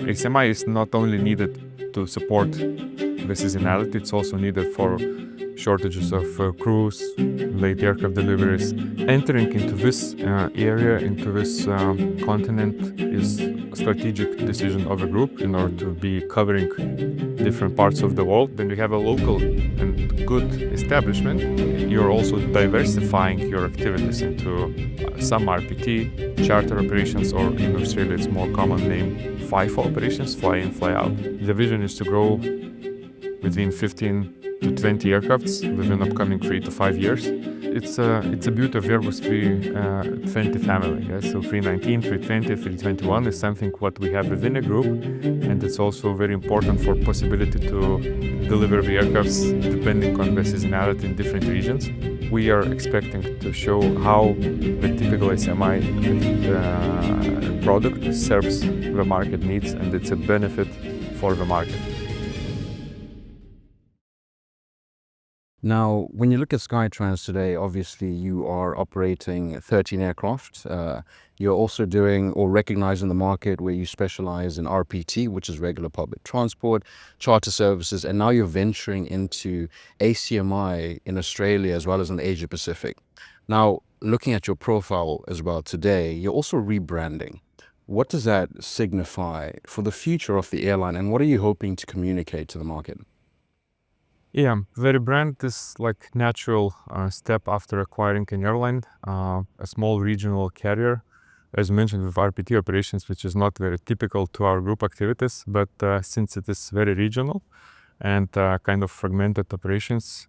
ACMI is not only needed to support the seasonality, it's also needed for shortages of crews, late aircraft deliveries. Entering into this area, into this continent is a strategic decision of a group in order to be covering different parts of the world. When you have a local and good establishment, you're also diversifying your activities into some RPT, charter operations, or in Australia it's more common name FIFO operations, fly in, fly out. The vision is to grow between 15 to 20 aircrafts within upcoming 3 to 5 years. It's a beauty of Airbus A320 family. Yeah? So 319, 320, 321 is something what we have within a group, and it's also very important for possibility to deliver the aircrafts depending on the seasonality in different regions. We are expecting to show how the typical ACMI product serves the market needs, and it's a benefit for the market. Now, when you look at Skytrans today, obviously you are operating 13 aircraft. You're also doing or recognizing the market where you specialize in RPT, which is regular public transport, charter services, and now you're venturing into ACMI in Australia as well as in Asia Pacific. Now, looking at your profile as well today, you're also rebranding. What does that signify for the future of the airline, and what are you hoping to communicate to the market? Yeah, the rebrand is like natural step after acquiring an airline, a small regional carrier, as mentioned with RPT operations, which is not very typical to our group activities, but since it is very regional and kind of fragmented operations,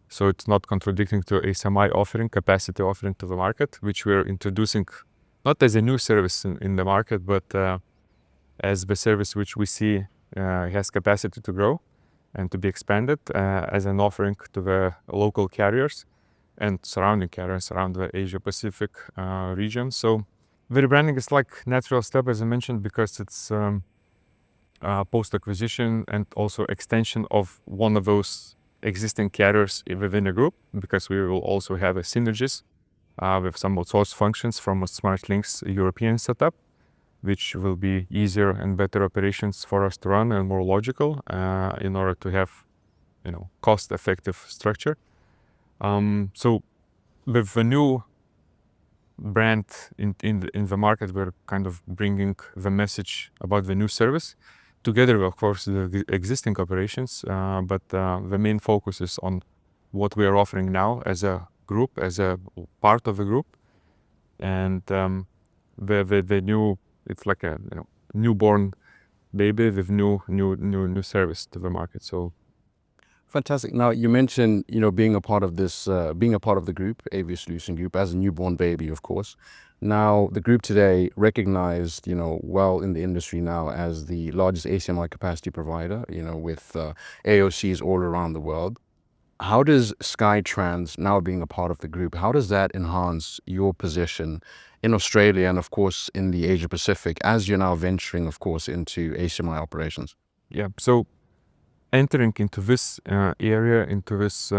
so it's not contradicting to ACMI offering, capacity offering to the market, which we're introducing not as a new service in the market, but as the service which we see has capacity to grow and to be expanded as an offering to the local carriers and surrounding carriers around the Asia Pacific region. So the rebranding is like natural step, as I mentioned, because it's post-acquisition and also extension of one of those existing carriers within a group, because we will also have a synergies with some outsourced functions from a SmartLinks European setup, which will be easier and better operations for us to run and more logical in order to have, cost-effective structure. So with the new brand in the market, we're kind of bringing the message about the new service together, of course, the existing operations. But the main focus is on what we are offering now as a group, as a part of the group, and the new. It's like a newborn baby with new service to the market. So fantastic. Now you mentioned being a part of this, being a part of the group, Avia Solutions Group, as a newborn baby, of course. Now the group today recognized, well in the industry now as the largest ACMI capacity provider, with AOCs all around the world. How does Skytrans, now being a part of the group, how does that enhance your position in Australia and, of course, in the Asia Pacific as you're now venturing, of course, into ACMI operations? Yeah, so entering into this area, into this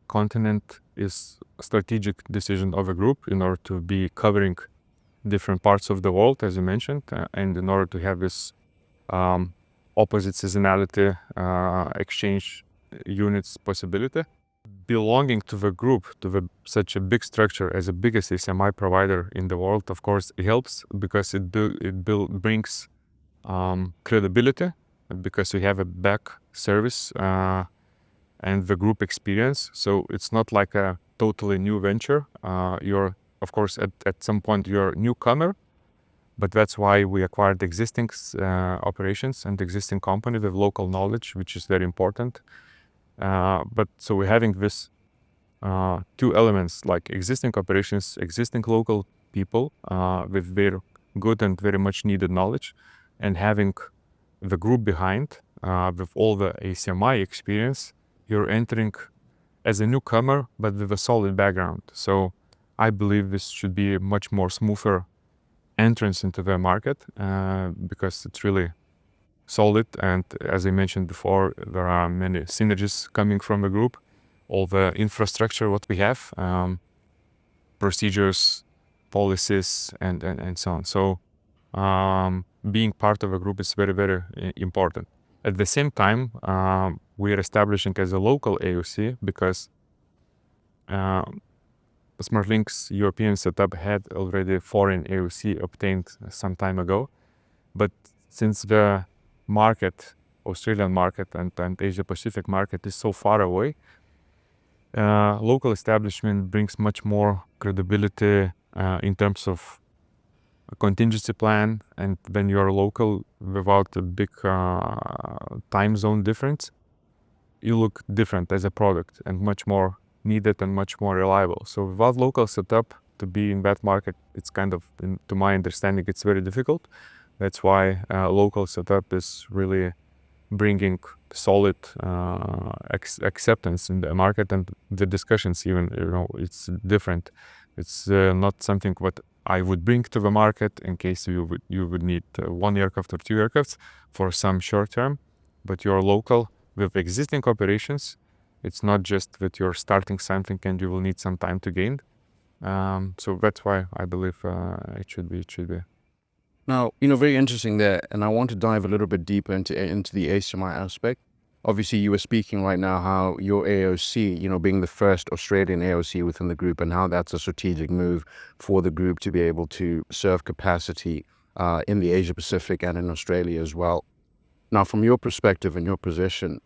continent is a strategic decision of a group in order to be covering different parts of the world, as you mentioned, and in order to have this opposite seasonality exchange units possibility. Belonging to the group, to such a big structure as the biggest ACMI provider in the world, of course, it helps because it brings credibility, because we have a back service and the group experience. So it's not like a totally new venture. You're, of course, at some point you're a newcomer, but that's why we acquired existing operations and existing company with local knowledge, which is very important. But so we're having this two elements, like existing operations, existing local people with very good and very much needed knowledge, and having the group behind with all the ACMI experience. You're entering as a newcomer, but with a solid background. So I believe this should be a much more smoother entrance into the market because it's really solid, and as I mentioned before, there are many synergies coming from the group, all the infrastructure what we have, procedures, policies, and so on. So being part of a group is very, very important. At the same time, we are establishing as a local AOC because SmartLink's European setup had already foreign AOC obtained some time ago. But since the market, Australian market and Asia Pacific market is so far away, local establishment brings much more credibility in terms of a contingency plan, and when you're local without a big time zone difference, you look different as a product and much more needed and much more reliable. So without local setup to be in that market, it's kind of, to my understanding, it's very difficult. That's why local setup is really bringing solid acceptance in the market, and the discussions even, it's different. It's not something what I would bring to the market in case you would need one aircraft or two aircrafts for some short term, but you're local with existing operations. It's not just that you're starting something and you will need some time to gain. So that's why I believe it should be. Now, very interesting there, and I want to dive a little bit deeper into the ACMI aspect. Obviously, you were speaking right now how your AOC, being the first Australian AOC within the group, and how that's a strategic move for the group to be able to serve capacity in the Asia Pacific and in Australia as well. Now, from your perspective and your position,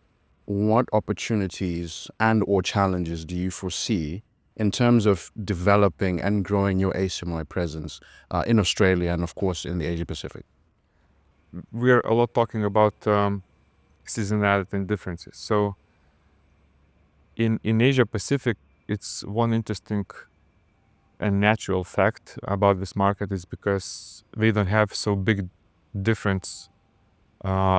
what opportunities and or challenges do you foresee in terms of developing and growing your ACMI presence in Australia and, of course, in the Asia Pacific? We're a lot talking about seasonality and differences. So in Asia Pacific, it's one interesting and natural fact about this market is because they don't have so big difference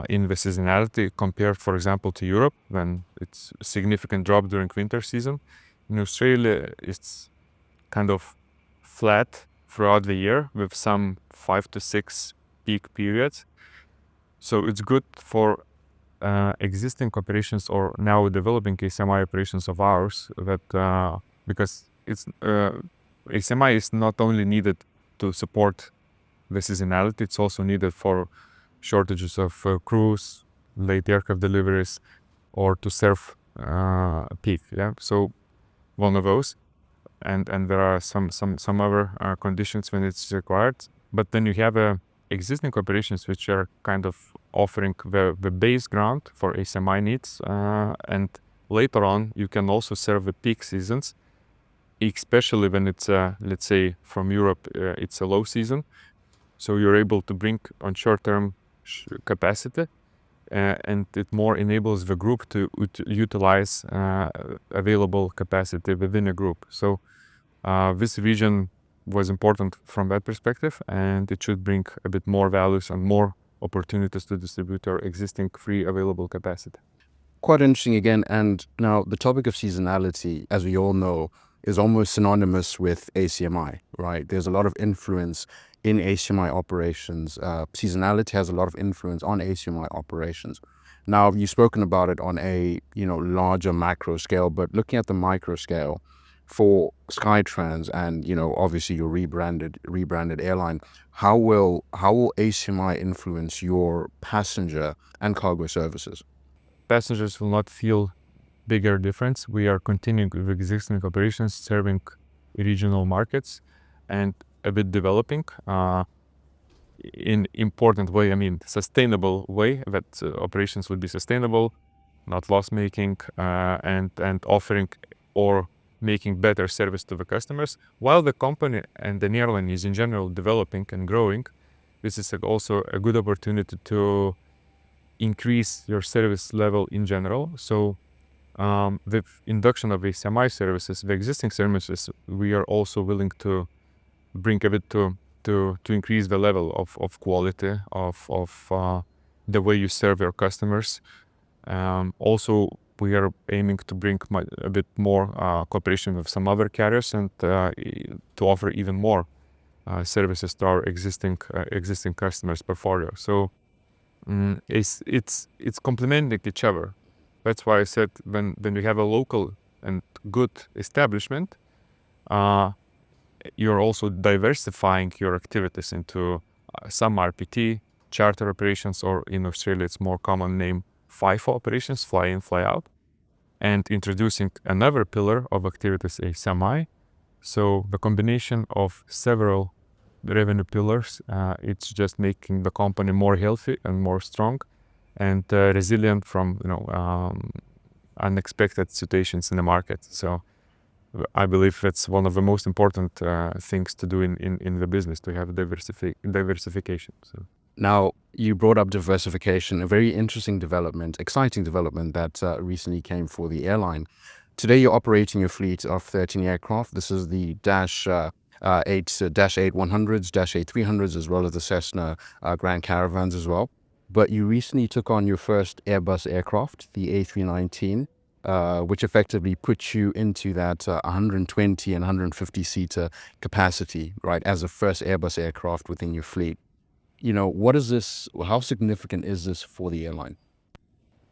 in the seasonality compared, for example, to Europe, when it's a significant drop during winter season. In Australia, it's kind of flat throughout the year with some 5 to 6 peak periods. So it's good for existing operations or now developing ACMI operations of ours, that because it's ACMI is not only needed to support the seasonality, it's also needed for shortages of crews, late aircraft deliveries, or to serve peak. Yeah, so one of those, and there are some other conditions when it's required. But then you have existing operations which are kind of offering the base ground for ACMI needs, and later on you can also serve the peak seasons, especially when it's let's say from Europe, it's a low season, so you're able to bring on short-term capacity, and it more enables the group to utilize available capacity within a group. So this region was important from that perspective, and it should bring a bit more values and more opportunities to distribute our existing free available capacity. Quite interesting again. And now the topic of seasonality, as we all know, is almost synonymous with ACMI, right? There's a lot of influence in ACMI operations. Seasonality has a lot of influence on ACMI operations. Now, you've spoken about it on a larger macro scale, but looking at the micro scale for Skytrans and obviously your rebranded airline, how will ACMI influence your passenger and cargo services? Passengers will not feel bigger difference. We are continuing with existing operations, serving regional markets, and a bit developing in important way. I mean, sustainable way, that operations would be sustainable, not loss making, and offering or making better service to the customers, while the company and the airline is in general developing and growing. This is also a good opportunity to increase your service level in general. So with induction of ACMI services, the existing services, we are also willing to bring a bit to increase the level of quality of the way you serve your customers. Also, we are aiming to bring a bit more cooperation with some other carriers, and to offer even more services to our existing customers portfolio. So it's complementing each other. That's why I said when you have a local and good establishment, you're also diversifying your activities into some RPT, charter operations, or in Australia it's more common name FIFO operations, fly in, fly out, and introducing another pillar of activities, ACMI. So the combination of several revenue pillars, it's just making the company more healthy and more strong and resilient from unexpected situations in the market. So I believe that's one of the most important things to do in the business, to have diversification. So. Now, you brought up diversification, a very interesting development, exciting development that recently came for the airline. Today, you're operating a fleet of 13 aircraft. This is the Dash 8-100s, Dash A300s, as well as the Cessna Grand Caravans as well. But you recently took on your first Airbus aircraft, the A319, which effectively puts you into that 120 and 150 seater capacity, right, as the first Airbus aircraft within your fleet. What is this? How significant is this for the airline?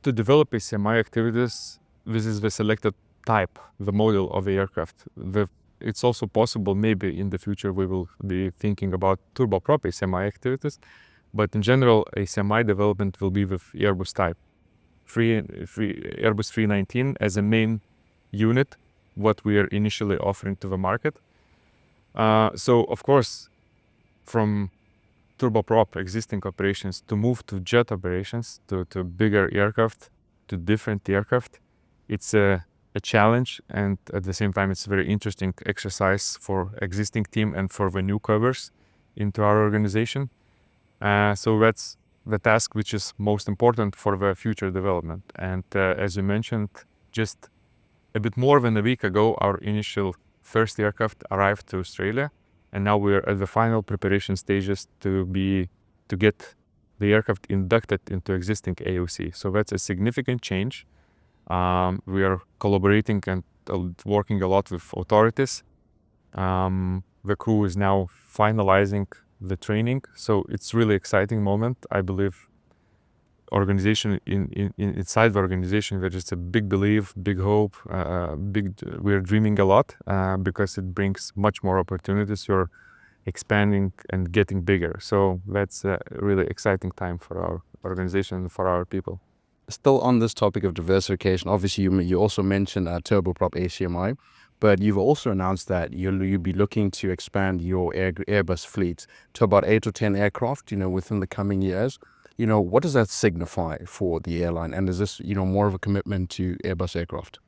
To develop ACMI activities, this is the selected type, the model of the aircraft. It's also possible maybe in the future we will be thinking about turboprop ACMI activities, but in general ACMI development will be with Airbus type. Airbus 319 as a main unit, what we are initially offering to the market. So of course, from turboprop existing operations to move to jet operations, to bigger aircraft, to different aircraft, it's a challenge, and at the same time it's a very interesting exercise for existing team and for the newcomers into our organization. So that's the task which is most important for the future development. And as you mentioned, just a bit more than a week ago, our initial first aircraft arrived to Australia, and now we're at the final preparation stages to get the aircraft inducted into existing AOC. So that's a significant change. We are collaborating and working a lot with authorities. The crew is now finalizing the training, so it's really exciting moment. I believe organization inside the organization there is a big belief, big hope, we're dreaming a lot because it brings much more opportunities. You're expanding and getting bigger, so that's a really exciting time for our organization and for our people. Still on this topic of diversification, obviously you also mentioned turboprop ACMI, but you've also announced that you'll be looking to expand your Airbus fleet to about 8 or 10 aircraft, within the coming years. What does that signify for the airline? And is this, more of a commitment to Airbus aircraft?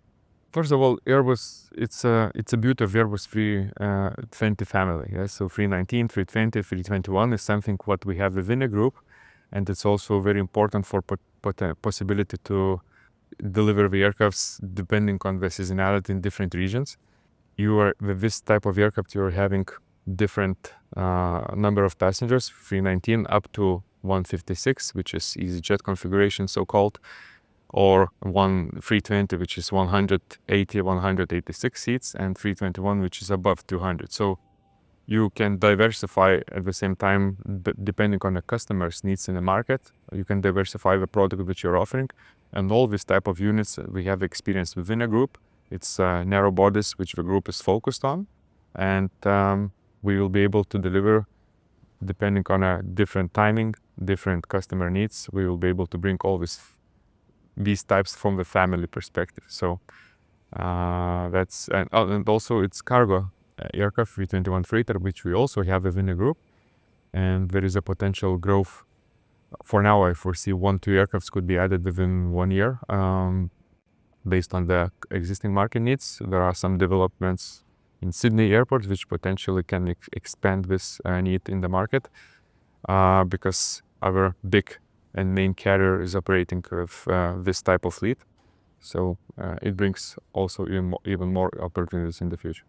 First of all, Airbus, it's a beauty of Airbus 320 family. Yeah? So 319, 320, 321 is something what we have within a group, and it's also very important for possibility to deliver the aircrafts depending on the seasonality in different regions. With this type of aircraft, you're having different number of passengers, 319 up to 156, which is EasyJet configuration, so-called, or 320, which is 180, 186 seats, and 321, which is above 200. So you can diversify at the same time, depending on the customer's needs in the market. You can diversify the product which you're offering, and all this type of units we have experience within a group. It's narrow bodies which the group is focused on, and we will be able to deliver depending on a different timing, different customer needs. We will be able to bring all these types from the family perspective. So that's and also it's cargo aircraft 321 freighter, which we also have within the group, and there is a potential growth. For now, I foresee 1-2 aircrafts could be added within 1 year, based on the existing market needs. There are some developments in Sydney airport which potentially can expand this need in the market, because our big and main carrier is operating with this type of fleet. So it brings also even more opportunities in the future.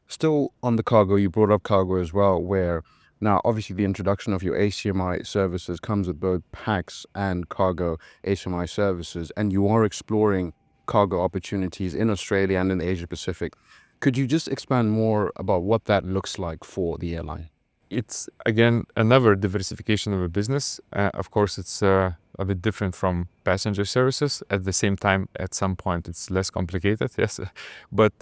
Still on the cargo, you brought up cargo as well, where now obviously the introduction of your ACMI services comes with both PAX and cargo ACMI services, and you are exploring cargo opportunities in Australia and in Asia Pacific. Could you just expand more about what that looks like for the airline? It's again another diversification of a business. Of course, it's a bit different from passenger services. At the same time, at some point, it's less complicated, yes. But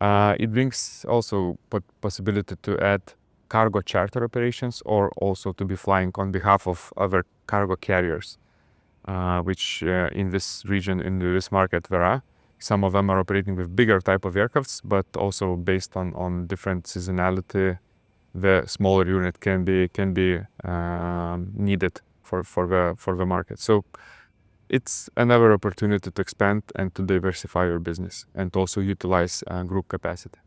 it brings also possibility to add cargo charter operations or also to be flying on behalf of other cargo carriers, which in this region, in this market, there are. Some of them are operating with bigger type of aircrafts, but also based on different seasonality, the smaller unit can be needed for the market. So it's another opportunity to expand and to diversify your business and also utilize group capacity.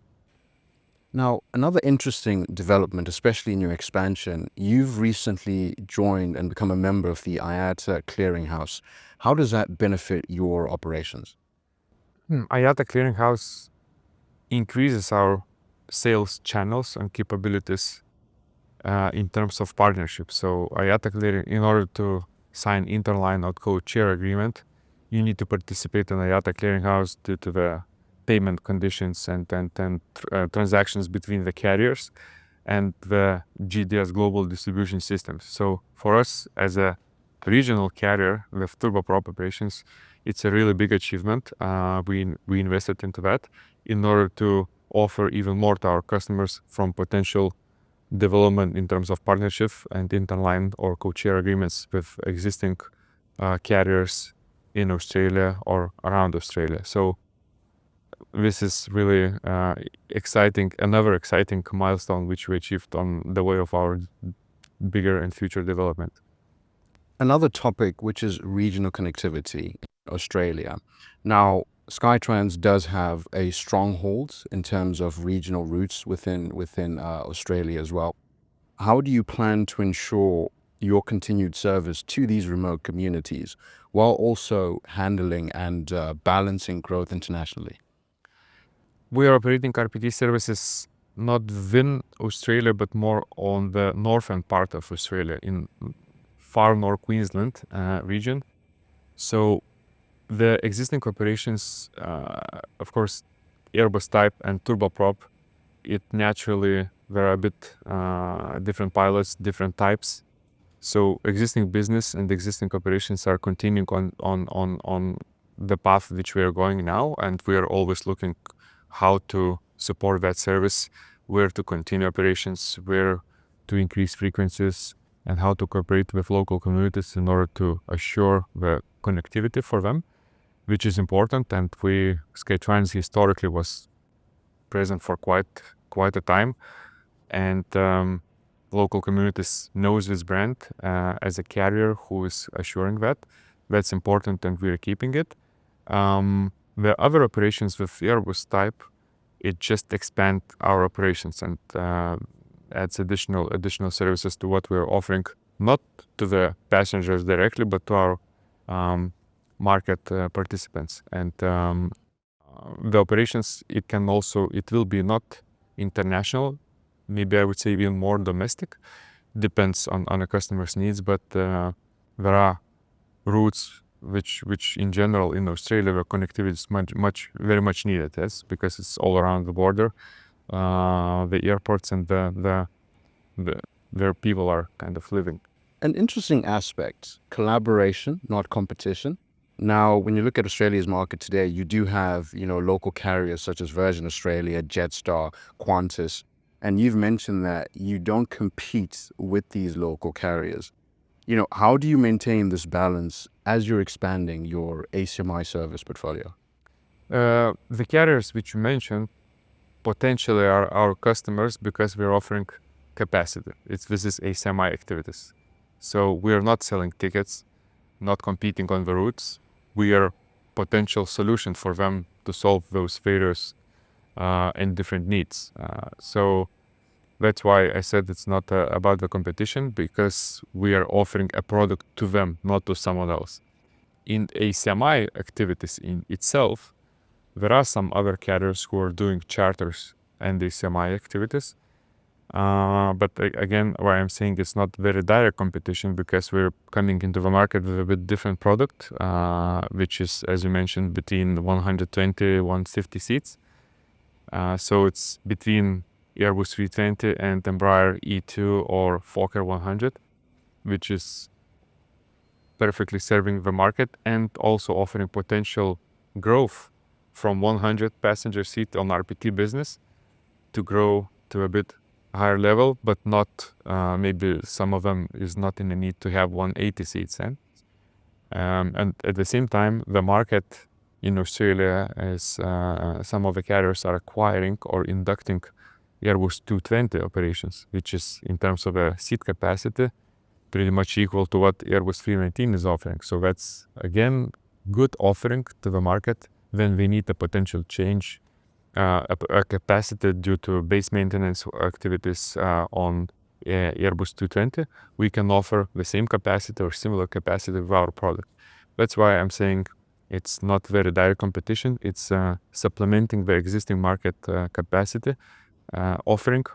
Now, another interesting development, especially in your expansion, you've recently joined and become a member of the IATA clearinghouse. How does that benefit your operations? IATA clearinghouse increases our sales channels and capabilities in terms of partnership. So IATA clearing, in order to sign interline or co-chair agreement, you need to participate in IATA clearinghouse due to the payment conditions and transactions between the carriers and the GDS global distribution systems. So for us as a regional carrier with turboprop operations, it's a really big achievement. We invested into that in order to offer even more to our customers from potential development in terms of partnership and interline or co-chair agreements with existing carriers in Australia or around Australia. So this is really exciting, another exciting milestone which we achieved on the way of our bigger and future development. Another topic, which is regional connectivity in Australia. Now, Skytrans does have a stronghold in terms of regional routes within Australia as well. How do you plan to ensure your continued service to these remote communities while also handling and balancing growth internationally? We are operating RPT services not within Australia, but more on the northern part of Australia, in far north Queensland region. So the existing operations, of course, Airbus type and turboprop, it naturally, there are a bit different pilots, different types. So existing business and existing operations are continuing on the path which we are going now, and we are always looking how to support that service, where to continue operations, where to increase frequencies, and how to cooperate with local communities in order to assure the connectivity for them, which is important. And Skytrans historically was present for quite a time, and local communities knows this brand as a carrier who is assuring that. That's important, and we're keeping it. The other operations with Airbus type, it just expand our operations and adds additional services to what we're offering, not to the passengers directly, but to our market participants. And the operations, it will be not international, maybe I would say even more domestic, depends on a customer's needs, but there are routes which in general in Australia where connectivity is very much needed, yes, because it's all around the border, the airports and where people are kind of living. An interesting aspect, collaboration, not competition. Now, when you look at Australia's market today, you do have, local carriers such as Virgin Australia, Jetstar, Qantas, and you've mentioned that you don't compete with these local carriers. How do you maintain this balance as you're expanding your ACMI service portfolio? The carriers which you mentioned potentially are our customers because we're offering capacity. This is ACMI activities. So we are not selling tickets, not competing on the routes. We are potential solution for them to solve those various and different needs. So that's why I said it's not about the competition, because we are offering a product to them, not to someone else. In ACMI activities in itself, there are some other carriers who are doing charters and ACMI activities. But again, what I'm saying is not very direct competition, because we're coming into the market with a bit different product, which is, as you mentioned, between 120, 150 seats. So it's between Airbus A320 and Embraer E2 or Fokker 100, which is perfectly serving the market and also offering potential growth from 100 passenger seat on RPT business to grow to a bit higher level, but not maybe some of them is not in the need to have 180 seats. And at the same time, the market in Australia is some of the carriers are acquiring or inducting Airbus 220 operations, which is in terms of a seat capacity pretty much equal to what Airbus A319 is offering. So that's again good offering to the market when we need a potential change, a capacity due to base maintenance activities on Airbus 220. We can offer the same capacity or similar capacity with our product. That's why I'm saying it's not very direct competition. It's supplementing the existing market capacity offering,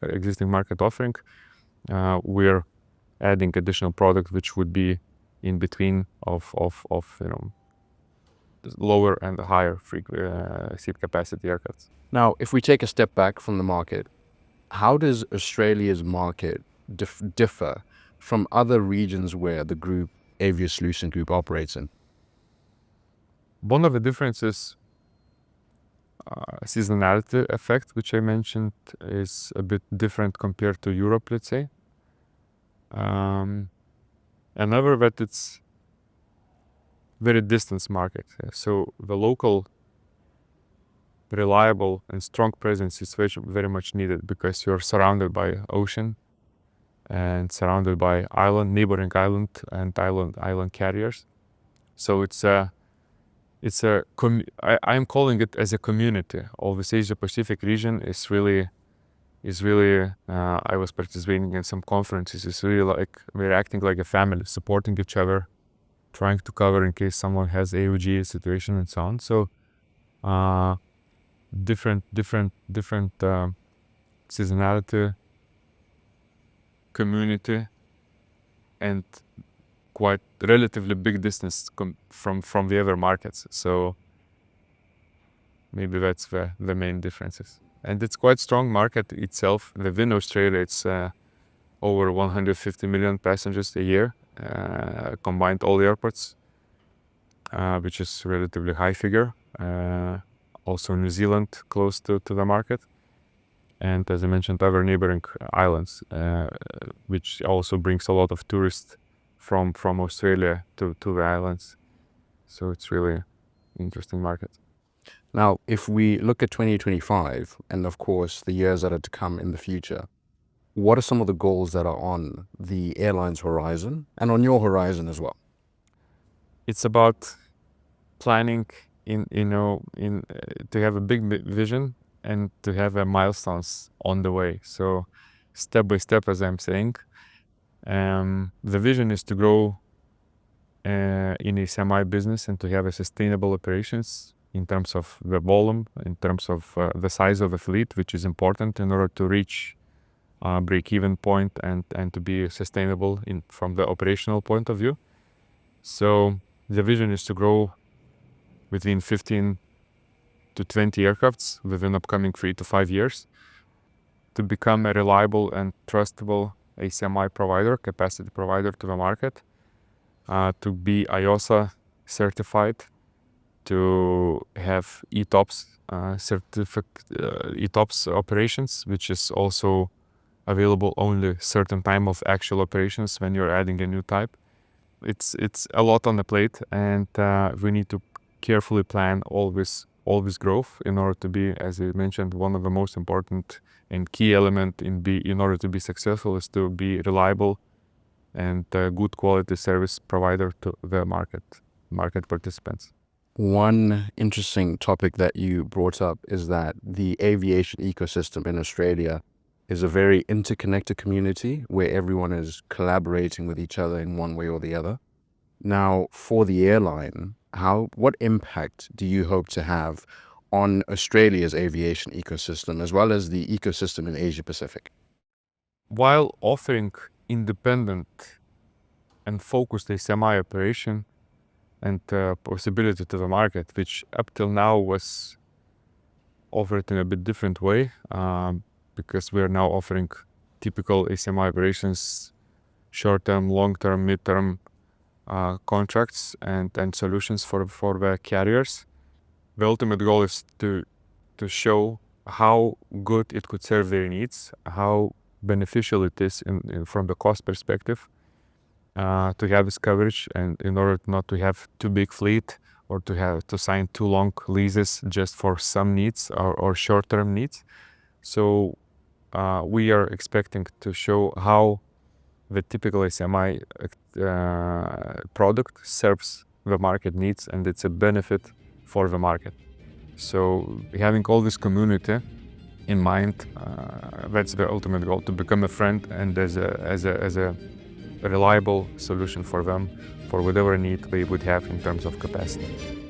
existing market offering. We're adding additional product which would be in between of lower and higher seat capacity aircrafts. Now, if we take a step back from the market, how does Australia's market differ from other regions where the group, Avia Solutions Group, operates in? One of the differences, seasonality effect, which I mentioned, is a bit different compared to Europe, let's say. Another that it's very distance market. So the local reliable and strong presence is very much needed because you're surrounded by ocean and surrounded by neighboring island and island carriers. So I'm calling it as a community. All this Asia Pacific region is really I was participating in some conferences. It's really like we're acting like a family, supporting each other, trying to cover in case someone has AOG situation and so on. So different seasonality, community, and quite relatively big distance from the other markets. So maybe that's the main differences. And it's quite strong market itself. Within Australia, it's over 150 million passengers a year, combined all airports, which is a relatively high figure. Also New Zealand close to the market. And as I mentioned, other neighboring islands, which also brings a lot of tourists from Australia to the islands. So it's really interesting market. Now, if we look at 2025 and of course the years that are to come in the future, what are some of the goals that are on the airline's horizon and on your horizon as well? It's about planning to have a big vision and to have milestones on the way. So step by step, as I'm saying, the vision is to grow in ACMI business and to have a sustainable operations in terms of the volume, in terms of the size of the fleet, which is important in order to reach break-even point and to be sustainable from the operational point of view. So the vision is to grow within 15 to 20 aircrafts within upcoming 3 to 5 years, to become a reliable and trustable ACMI provider, capacity provider to the market, to be IOSA certified, to have ETOPS ETOPS operations, which is also available only certain time of actual operations when you're adding a new type. It's a lot on the plate, and we need to carefully plan all this growth in order to be, as I mentioned, one of the most important and key element in order to be successful is to be reliable and good quality service provider to the market participants. One interesting topic that you brought up is that the aviation ecosystem in Australia is a very interconnected community where everyone is collaborating with each other in one way or the other. Now, for the airline, what impact do you hope to have on Australia's aviation ecosystem as well as the ecosystem in Asia Pacific? While offering independent and focused ACMI operation and possibility to the market, which up till now was offered in a bit different way, because we are now offering typical ACMI operations, short-term, long-term, mid-term contracts and solutions for the carriers. The ultimate goal is to show how good it could serve their needs, how beneficial it is from the cost perspective to have this coverage, and in order not to have too big fleet or to have to sign too long leases just for some needs or short-term needs. So we are expecting to show how the typical ACMI product serves the market needs, and it's a benefit for the market. So having all this community in mind, that's the ultimate goal, to become a friend and as a reliable solution for them for whatever need they would have in terms of capacity.